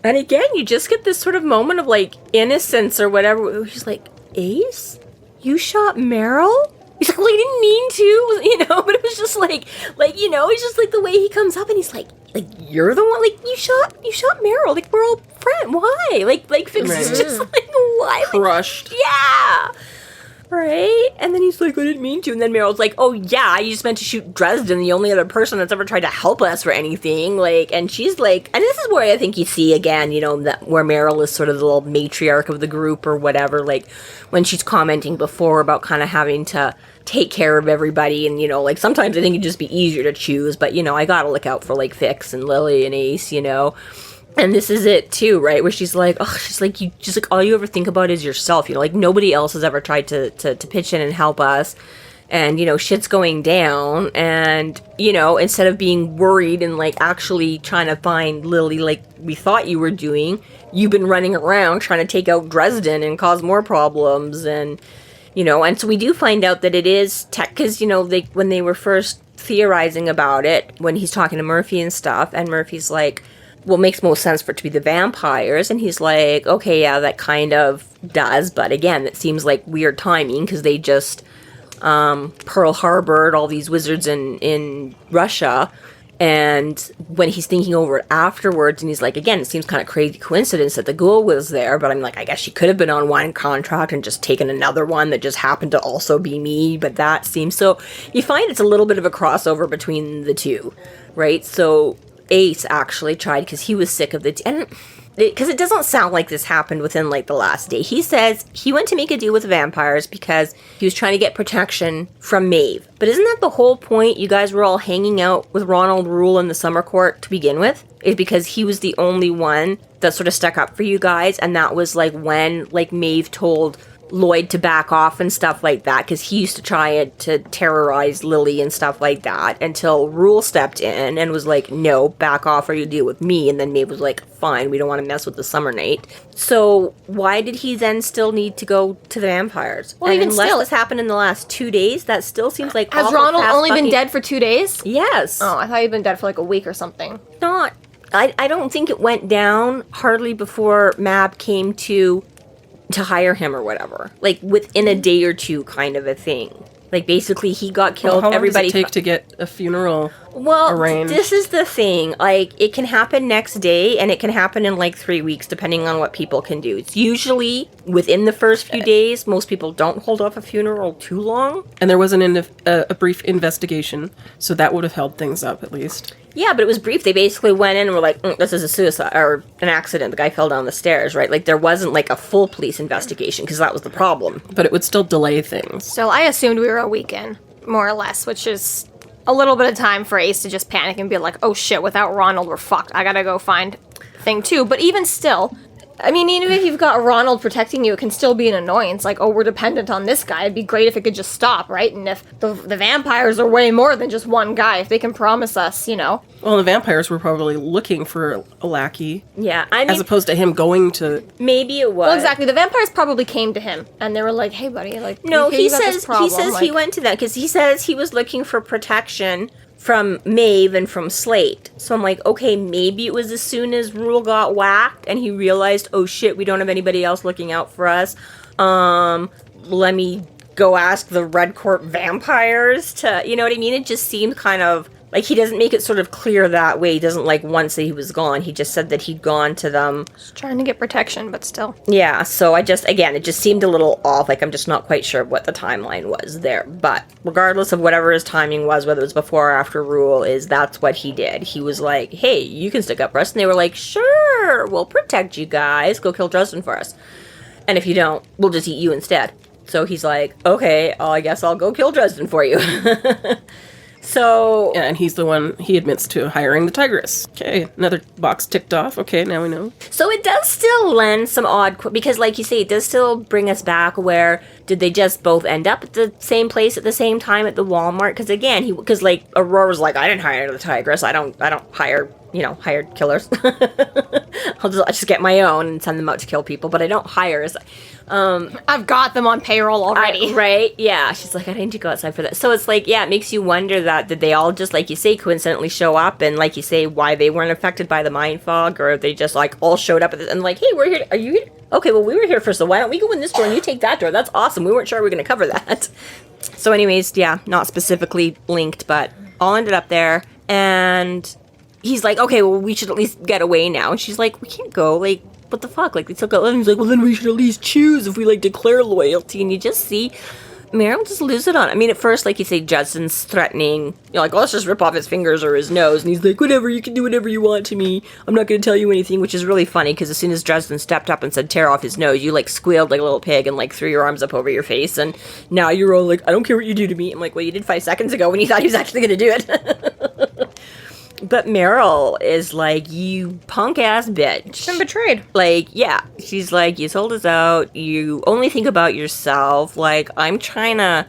And again, you just get this sort of moment of, like, innocence or whatever. She's like, Ace? You shot Meryl? He's like, well, I didn't mean to, you know, but it was just like, you know, it's just like the way he comes up and he's like, you're the one, like, you shot Meryl, like, we're all friends, why? Like, Fix is just like, why? Crushed. Like, yeah. Right? And then he's like, I didn't mean to. And then Meryl's like, oh, yeah, you just meant to shoot Dresden, the only other person that's ever tried to help us for anything. Like, and she's like, and this is where I think you see again, you know, that where Meryl is sort of the little matriarch of the group or whatever, like, when she's commenting before about kind of having to take care of everybody. And, you know, like, sometimes I think it'd just be easier to choose, but, you know, I gotta look out for, like, Fix and Lily and Ace, you know. And this is it too, right? Where she's like, you just like all you ever think about is yourself, you know, like nobody else has ever tried to pitch in and help us. And, you know, shit's going down. And, you know, instead of being worried and like actually trying to find Lily like we thought you were doing, you've been running around trying to take out Dresden and cause more problems. And, you know, and so we do find out that it is tech, because, you know, when they were first theorizing about it, when he's talking to Murphy and stuff, and Murphy's like, well, it makes most sense for it to be the vampires. And he's like, okay, yeah, that kind of does. But again, it seems like weird timing because they just Pearl Harbored all these wizards in Russia. And when he's thinking over it afterwards, and he's like, again, it seems kind of crazy coincidence that the ghoul was there. But I'm like, I guess she could have been on one contract and just taken another one that just happened to also be me. But that seems... So you find it's a little bit of a crossover between the two, right? So... Ace actually tried because he was sick of because it doesn't sound like this happened within like the last day. He says he went to make a deal with the vampires because he was trying to get protection from Maeve. But isn't that the whole point? You guys were all hanging out with Ronald Rule in the summer court to begin with? Is because he was the only one that sort of stuck up for you guys, and that was like when like Maeve told Lloyd to back off and stuff like that, because he used to try to terrorize Lily and stuff like that until Rule stepped in and was like, no, back off or you deal with me. And then Maeve was like, fine, we don't want to mess with the Summer Night. So why did he then still need to go to the vampires? Well, and even unless still, this happened in the last 2 days, that still seems like has Ronald only been dead for 2 days? Yes. Oh, I thought he'd been dead for like a week or something. Not. I don't think it went down hardly before Mab came to hire him or whatever, like within a day or two kind of a thing. Like basically he got killed. How long everybody does it take to get a funeral arranged? This is the thing, like it can happen next day and it can happen in like 3 weeks depending on what people can do. It's usually within the first few days. Most people don't hold off a funeral too long. And there was a brief investigation, so that would have held things up at least. Yeah, but it was brief. They basically went in and were like, this is a suicide or an accident. The guy fell down the stairs, right? Like, there wasn't, like, a full police investigation, because that was the problem. But it would still delay things. So I assumed we were a week in, more or less, which is a little bit of time for Ace to just panic and be like, oh shit, without Ronald, we're fucked. I gotta go find thing 2. But even still, I mean, even if you've got Ronald protecting you, it can still be an annoyance. Like, oh, we're dependent on this guy. It'd be great if it could just stop, right? And if the vampires are way more than just one guy, if they can promise us, you know. Well, the vampires were probably looking for a lackey. Yeah, I mean, as opposed to him going to... Maybe it was. Well, exactly. The vampires probably came to him, and they were like, hey, buddy, like... No, he says he went to them, because he says he was looking for protection from Maeve and from Slate. So I'm like, okay, maybe it was as soon as Rule got whacked and he realized, oh shit, we don't have anybody else looking out for us. Let me go ask the Red Court vampires to, you know what I mean? It just seemed kind of like he doesn't make it sort of clear that way. He doesn't like once say he was gone. He just said that he'd gone to them. Just trying to get protection, but still. Yeah, so it just seemed a little off. Like, I'm just not quite sure what the timeline was there. But regardless of whatever his timing was, whether it was before or after Rule, that's what he did. He was like, hey, you can stick up for us. And they were like, sure, we'll protect you guys. Go kill Dresden for us. And if you don't, we'll just eat you instead. So he's like, okay, I guess I'll go kill Dresden for you. So... Yeah, and he's the one, he admits to hiring the tigress. Okay, another box ticked off. Okay, now we know. So it does still lend some odd... Because, like you say, it does still bring us back where... Did they just both end up at the same place at the same time at the Walmart? Because, again, like, Aurora's like, I didn't hire the tigress. I don't hire... hired killers. I'll just get my own and send them out to kill people, but I don't hire. I've got them on payroll already. Right? Yeah. She's like, I didn't need to go outside for that. So it's like, yeah, it makes you wonder that did they all just, like you say, coincidentally show up and, like you say, why they weren't affected by the mind fog, or they just, like, all showed up and like, hey, we're here. Are you here? Okay, well, we were here first, so why don't we go in this door and you take that door? That's awesome. We weren't sure we were going to cover that. So anyways, yeah, not specifically linked, but all ended up there. And he's like, okay, well, we should at least get away now. And she's like, we can't go. Like, what the fuck? Like, they still got left. He's like, well, then we should at least choose if we, like, declare loyalty. And you just see Meryl just lose it on. I mean, at first, like you say, Judson's threatening. You're like, well, let's just rip off his fingers or his nose. And he's like, whatever, you can do whatever you want to me. I'm not going to tell you anything, which is really funny because as soon as Dresden stepped up and said, tear off his nose, you, like, squealed like a little pig and, like, threw your arms up over your face. And now you're all like, I don't care what you do to me. I'm like, well, you did 5 seconds ago when you thought he was actually going to do it. But Meryl is like, you punk-ass bitch. Been betrayed. Like, yeah. She's like, you sold us out. You only think about yourself. Like, I'm trying to,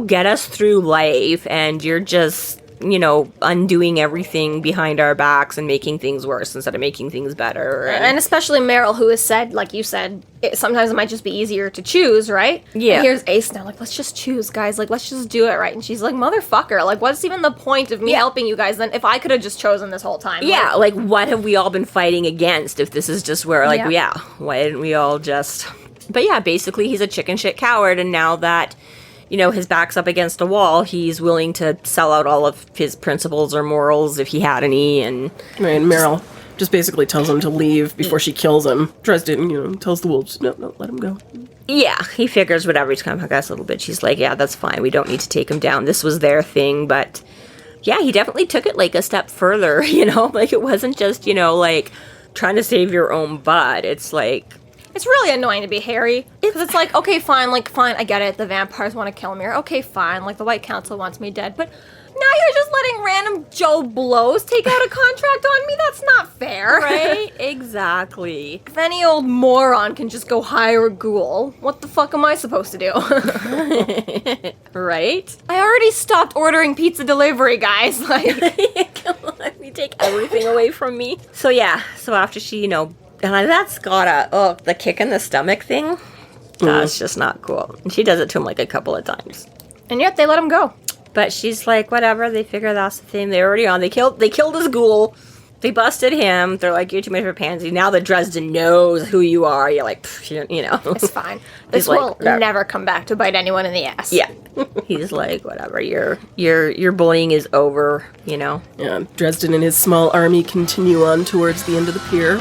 get us through life, and you're just, undoing everything behind our backs and making things worse instead of making things better. And especially Meryl, who has said, like you said, sometimes it might just be easier to choose, right? Yeah. And here's Ace now, like, let's just choose, guys. Like, let's just do it, right? And she's like, motherfucker, like, what's even the point of me helping you guys then if I could have just chosen this whole time? Yeah, like, what have we all been fighting against if this is just where, like, why didn't we all just... But yeah, basically, he's a chicken shit coward, and now that... his back's up against a wall, he's willing to sell out all of his principles or morals if he had any, and... Right, and Meryl just basically tells him to leave before she kills him. Dresden, tells the wolves, no, let him go. Yeah, he figures whatever, he's kind of hug us a little bit. She's like, yeah, that's fine, we don't need to take him down. This was their thing, but... Yeah, he definitely took it, like, a step further, Like, it wasn't just, like, trying to save your own butt. It's like... It's really annoying to be Harry, because it's like, okay, fine, I get it, the vampires want to kill me, or okay, fine, like, the White Council wants me dead, but now you're just letting random Joe Blows take out a contract on me? That's not fair. Right? Exactly. If any old moron can just go hire a ghoul, what the fuck am I supposed to do? Right? I already stopped ordering pizza delivery, guys, like... Let me take everything away from me. So yeah, so after she, and that's got the kick in the stomach thing. That's just not cool. And she does it to him like a couple of times. And yet they let him go. But she's like, whatever, they figure that's the thing. They're already on. They killed his ghoul. They busted him. They're like, you're too much of a pansy. Now that Dresden knows who you are, you're like, It's fine. This will never come back to bite anyone in the ass. Yeah. He's like, whatever, your bullying is over, Yeah, Dresden and his small army continue on towards the end of the pier.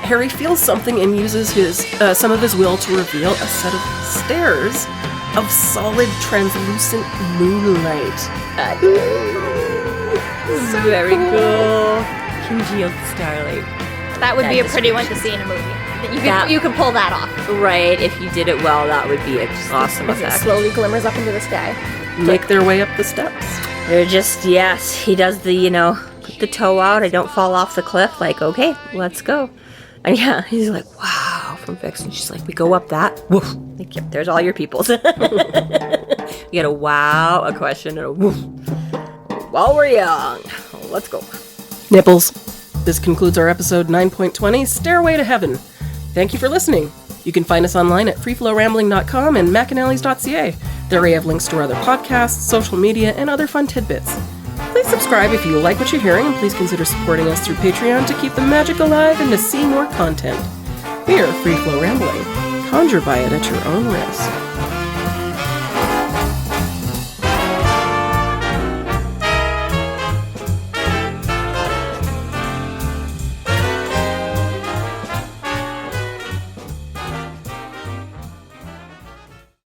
Harry feels something and uses his some of his will to reveal a set of stairs of solid, translucent moonlight. So very cool. Congealed starlight. That would be a pretty one to see in a movie. You could pull that off. Right, if you did it well, that would be an awesome effect. It slowly glimmers up into the sky. Make their way up the steps. They're just, yes, he does the, put the toe out, I don't fall off the cliff, like, okay, let's go. And yeah, he's like, wow, from Vix. And she's like, we go up that. Woof. Like, yep, there's all your peoples. You get a wow, a question, and a woof. While we're young. Let's go. Nipples. This concludes our episode 9.20, Stairway to Heaven. Thank you for listening. You can find us online at freeflowrambling.com and McAnally's.ca. There we have links to our other podcasts, social media, and other fun tidbits. Please subscribe if you like what you're hearing, and please consider supporting us through Patreon to keep the magic alive and to see more content. We are Free Flow Rambling. Conjure by it at your own risk.